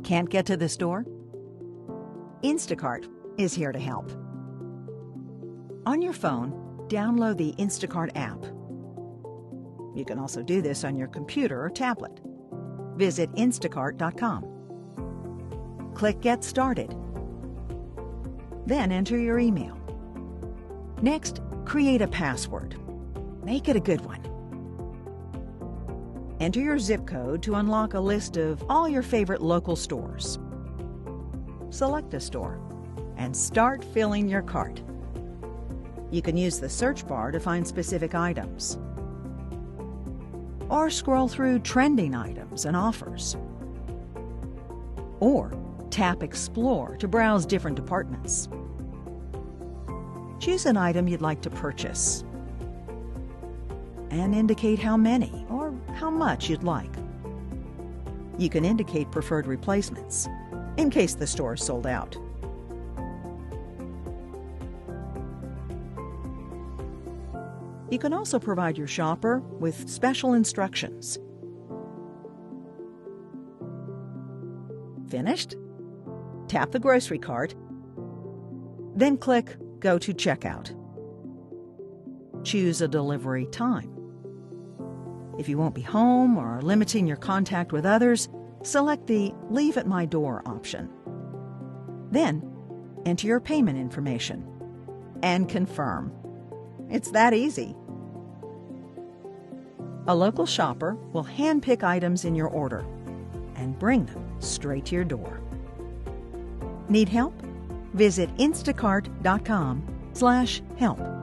Can't get to the store? Instacart is here to help. On your phone, download the Instacart app. You can also do this on your computer or tablet. Visit instacart.com. Click Get Started. Then enter your email. Next, create a password. Make it a good one. Enter your zip code to unlock a list of all your favorite local stores. Select a store and start filling your cart. You can use the search bar to find specific items, or scroll through trending items and offers, or tap Explore to browse different departments. Choose an item you'd like to purchase and indicate how many or how much you'd like. You can indicate preferred replacements in case the store is sold out. You can also provide your shopper with special instructions. Finished? Tap the grocery cart, then click Go to Checkout. Choose a delivery time. If you won't be home or are limiting your contact with others, select the Leave at My Door option. Then, enter your payment information and confirm. It's that easy. A local shopper will hand-pick items in your order and bring them straight to your door. Need help? Visit instacart.com/help.